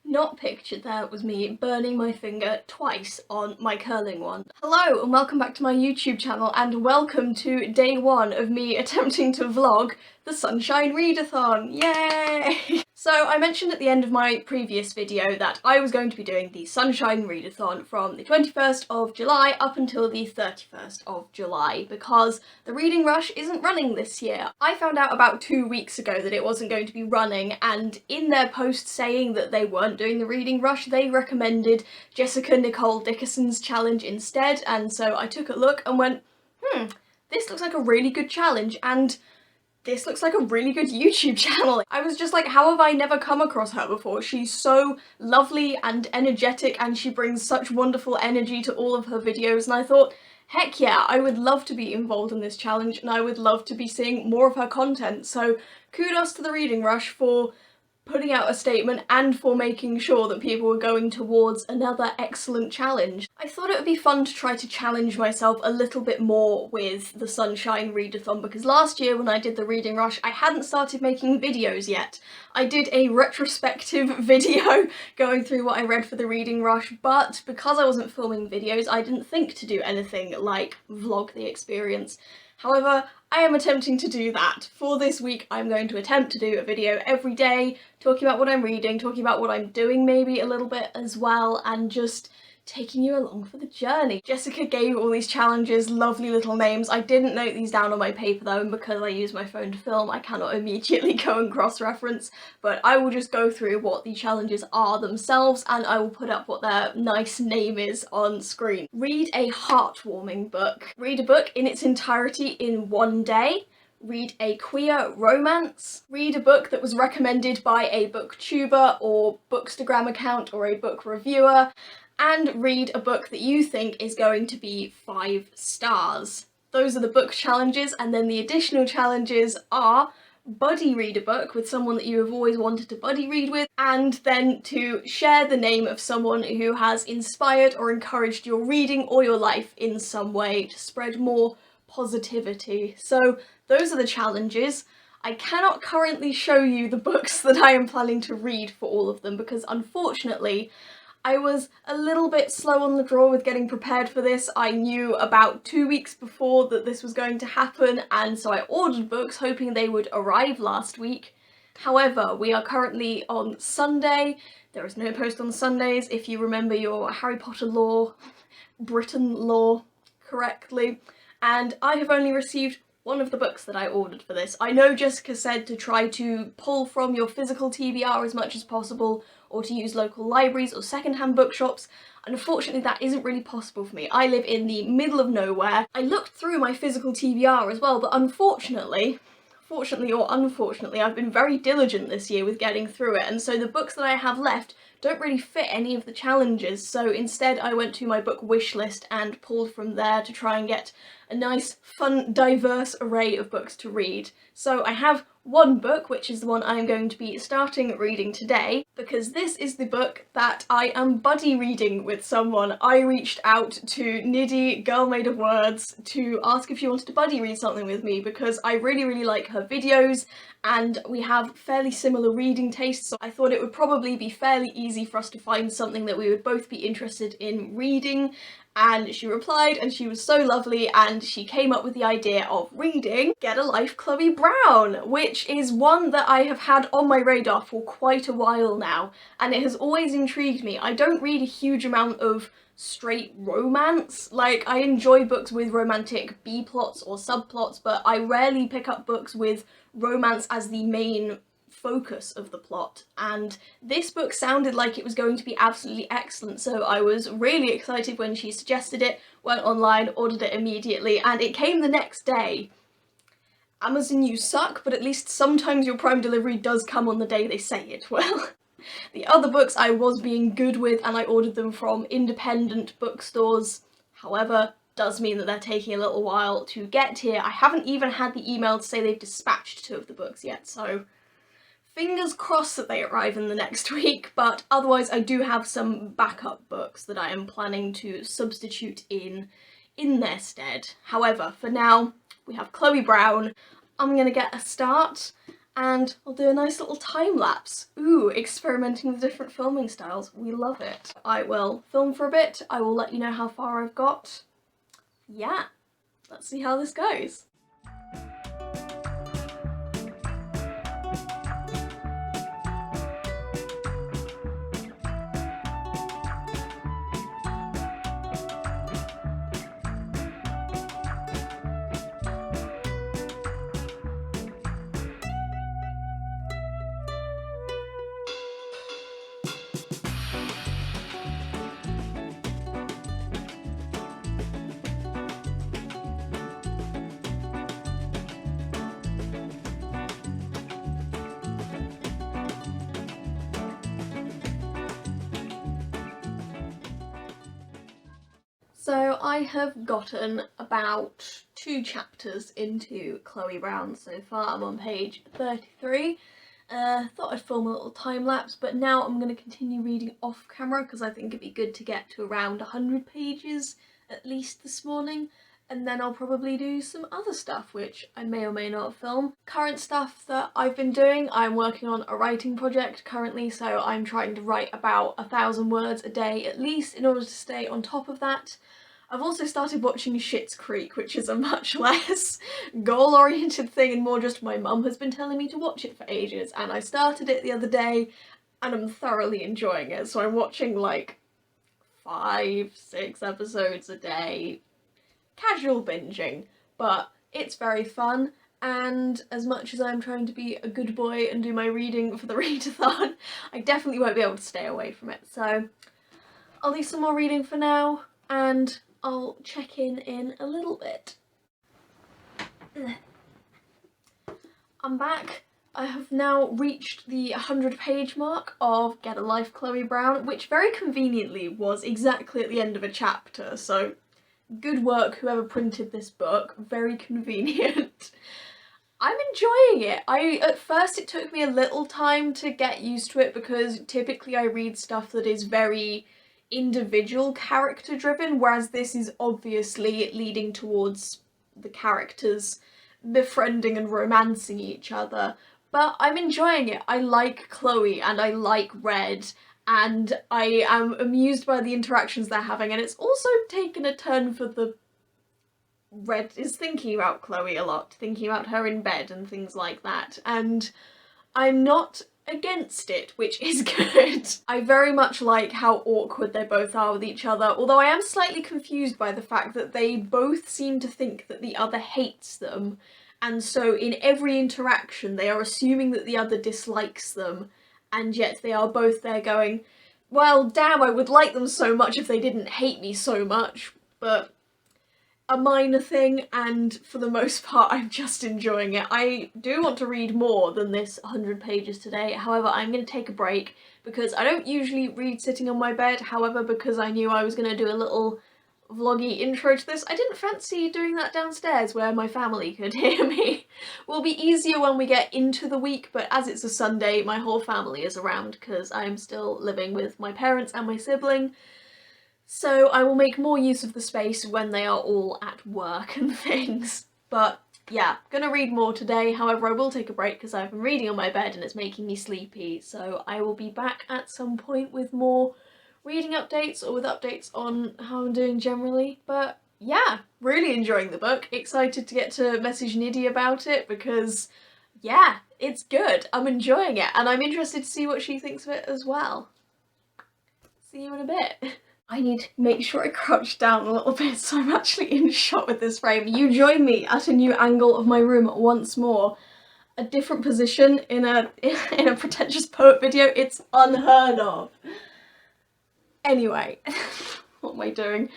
Not pictured there was me burning my finger twice on my curling one. Hello and welcome back to my YouTube channel, and welcome to day one of me attempting to vlog the Sunshine Readathon. Yay! So I mentioned at the end of my previous video that I was going to be doing the Sunshine Readathon from the 21st of July up until the 31st of July because the reading rush isn't running this year. I found out about 2 weeks ago that it wasn't going to be running, and in their post saying that they weren't doing the reading rush, they recommended Jessica Nicole Dickerson's challenge instead, and so I took a look and went, this looks like a really good challenge, and this looks like a really good YouTube channel. I was just like, how have I never come across her before? She's so lovely and energetic, and she brings such wonderful energy to all of her videos, and I thought, heck yeah, I would love to be involved in this challenge, and I would love to be seeing more of her content. So kudos to the Reading Rush for putting out a statement and for making sure that people were going towards another excellent challenge. I thought it would be fun to try to challenge myself a little bit more with the Sunshine Readathon, because last year when I did the Reading Rush I hadn't started making videos yet. I did a retrospective video going through what I read for the Reading Rush, but because I wasn't filming videos I didn't think to do anything like vlog the experience. However, I am attempting to do that. For this week I'm going to attempt to do a video every day, talking about what I'm reading, talking about what I'm doing maybe a little bit as well, and just taking you along for the journey. Jessica gave all these challenges lovely little names. I didn't note these down on my paper though, and because I use my phone to film I cannot immediately go and cross-reference, but I will just go through what the challenges are themselves and I will put up what their nice name is on screen. Read a heartwarming book. Read a book in its entirety in one day. Read a queer romance. Read a book that was recommended by a booktuber or bookstagram account or a book reviewer. And read a book that you think is going to be 5 stars. Those are the book challenges, and then the additional challenges are buddy read a book with someone that you have always wanted to buddy read with, and then to share the name of someone who has inspired or encouraged your reading or your life in some way to spread more positivity. So those are the challenges. I cannot currently show you the books that I am planning to read for all of them because unfortunately I was a little bit slow on the draw with getting prepared for this. I knew about 2 weeks before that this was going to happen, and so I ordered books hoping they would arrive last week. However, we are currently on Sunday. There is no post on Sundays if you remember your Harry Potter lore, Britain lore correctly, and I have only received one of the books that I ordered for this. I know Jessica said to try to pull from your physical TBR as much as possible, or to use local libraries or secondhand bookshops. Unfortunately, that isn't really possible for me. I live in the middle of nowhere. I looked through my physical TBR as well, but unfortunately, fortunately or unfortunately, I've been very diligent this year with getting through it, and so the books that I have left don't really fit any of the challenges, so instead I went to my book wish list and pulled from there to try and get a nice, fun, diverse array of books to read. So I have one book, which is the one I'm going to be starting reading today, because this is the book that I am buddy reading with someone. I reached out to Nidhi, Girl Made of Words, to ask if she wanted to buddy read something with me because I really like her videos and we have fairly similar reading tastes, so I thought it would probably be fairly easy for us to find something that we would both be interested in reading, and she replied, and she was so lovely, and she came up with the idea of reading Get a Life Chloe Brown, which is one that I have had on my radar for quite a while now, and it has always intrigued me. I don't read a huge amount of straight romance. Like, I enjoy books with romantic B-plots or subplots, but I rarely pick up books with romance as the main focus of the plot, and this book sounded like it was going to be absolutely excellent, so I was really excited when she suggested it, went online, ordered it immediately, and it came the next day. Amazon, you suck, but at least sometimes your Prime delivery does come on the day they say it will. The other books I was being good with, and I ordered them from independent bookstores. However, does mean that they're taking a little while to get here. I haven't even had the email to say they've dispatched 2 of the books yet, so fingers crossed that they arrive in the next week, but otherwise I do have some backup books that I am planning to substitute in their stead. However, for now, we have Chloe Brown. I'm gonna get a start, and I'll do a nice little time lapse. Ooh, experimenting with different filming styles. We love it. I will film for a bit. I will let you know how far I've got. Yeah, let's see how this goes. So I have gotten about 2 chapters into Chloe Brown so far. I'm on page 33. Thought I'd film a little time lapse, but now I'm going to continue reading off camera because I think it'd be good to get to around 100 pages at least this morning, and then I'll probably do some other stuff which I may or may not film. Current stuff that I've been doing, I'm working on a writing project currently, so I'm trying to write about 1,000 words a day at least in order to stay on top of that. I've also started watching Schitt's Creek, which is a much less goal-oriented thing and more just my mum has been telling me to watch it for ages, and I started it the other day and I'm thoroughly enjoying it. So I'm watching like 5-6 episodes a day, casual binging, but it's very fun. And as much as I'm trying to be a good boy and do my reading for the readathon, I definitely won't be able to stay away from it. So I'll do some more reading for now, and I'll check in a little bit. I'm back. I have now reached the 100-page mark of Get a Life Chloe Brown, which very conveniently was exactly at the end of a chapter, so good work whoever printed this book, very convenient. I'm enjoying it. At first it took me a little time to get used to it because typically I read stuff that is very individual character driven, whereas this is obviously leading towards the characters befriending and romancing each other. But I'm enjoying it. I like Chloe and I like Red, and I am amused by the interactions they're having, and it's also taken a turn for the Red is thinking about Chloe a lot, thinking about her in bed and things like that, and I'm not against it, which is good. I very much like how awkward they both are with each other, although I am slightly confused by the fact that they both seem to think that the other hates them, and so in every interaction they are assuming that the other dislikes them, and yet they are both there going, well, damn, I would like them so much if they didn't hate me so much, but a minor thing, and for the most part I'm just enjoying it. I do want to read more than this 100 pages today, however I'm going to take a break because I don't usually read sitting on my bed. However, because I knew I was going to do a little vloggy intro to this, I didn't fancy doing that downstairs where my family could hear me. Will be easier when we get into the week, but as it's a Sunday my whole family is around because I'm still living with my parents and my sibling. So I will make more use of the space when they are all at work and things. But yeah, gonna read more today. However, I will take a break because I've been reading on my bed and it's making me sleepy. So I will be back at some point with more reading updates or with updates on how I'm doing generally. But yeah, really enjoying the book. Excited to get to message Nidhi about it because yeah, it's good. I'm enjoying it and I'm interested to see what she thinks of it as well. See you in a bit. I need to make sure I crouch down a little bit so I'm actually in shot with this frame. You join me at a new angle of my room once more. A different position in a pretentious poet video. It's unheard of. Anyway, what am I doing?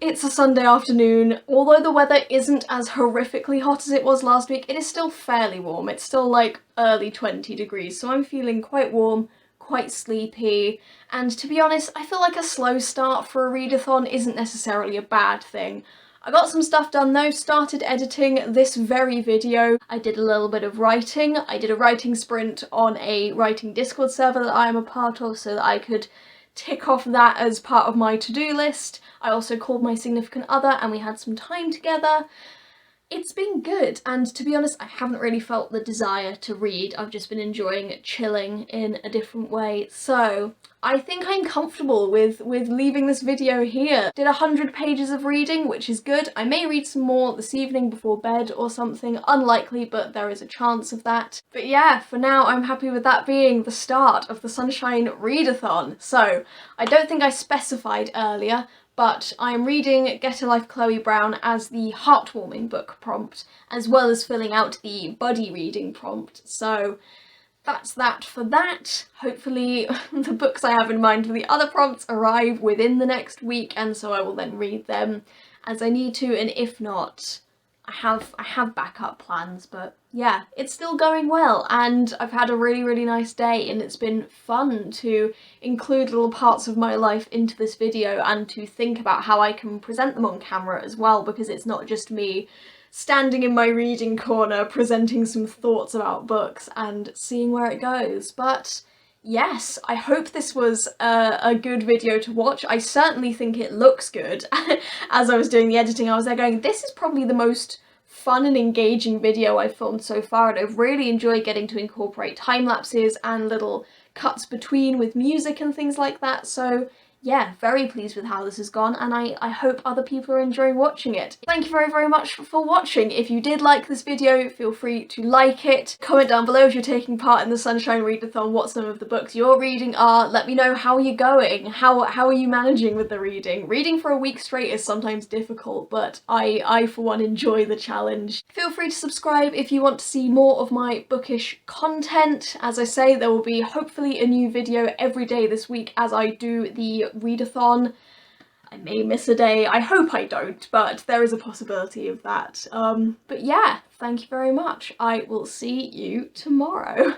It's a Sunday afternoon. Although the weather isn't as horrifically hot as it was last week, it is still fairly warm. It's still like early 20 degrees, so I'm feeling quite warm, quite sleepy, and to be honest, I feel like a slow start for a readathon isn't necessarily a bad thing. I got some stuff done though, started editing this very video. I did a little bit of writing. I did a writing sprint on a writing Discord server that I am a part of so that I could tick off that as part of my to-do list. I also called my significant other and we had some time together. It's been good, and to be honest, I haven't really felt the desire to read. I've just been enjoying chilling in a different way. So I think I'm comfortable with leaving this video here. Did 100 pages of reading, which is good. I may read some more this evening before bed or something. Unlikely, but there is a chance of that. But yeah, for now, I'm happy with that being the start of the Sunshine Readathon. So I don't think I specified earlier, but I'm reading Get a Life Chloe Brown as the heartwarming book prompt, as well as filling out the buddy reading prompt. So that's that for that. Hopefully the books I have in mind for the other prompts arrive within the next week, and so I will then read them as I need to, and if not, I have backup plans. But yeah, it's still going well and I've had a really nice day, and it's been fun to include little parts of my life into this video and to think about how I can present them on camera as well, because it's not just me standing in my reading corner presenting some thoughts about books and seeing where it goes. But yes, I hope this was a good video to watch. I certainly think it looks good. As I was doing the editing, I was there going, this is probably the most fun and engaging video I've filmed so far, and I've really enjoyed getting to incorporate time lapses and little cuts between with music and things like that. So yeah, very pleased with how this has gone, and I hope other people are enjoying watching it. Thank you very much for watching. If you did like this video, feel free to like it. Comment down below if you're taking part in the Sunshine Readathon, what some of the books you're reading are. Let me know how you're going. How are you managing with the reading? Reading for a week straight is sometimes difficult, but I for one enjoy the challenge. Feel free to subscribe if you want to see more of my bookish content. As I say, there will be hopefully a new video every day this week as I do the readathon. I may miss a day, I hope I don't, but there is a possibility of that. But yeah, thank you very much. I will see you tomorrow.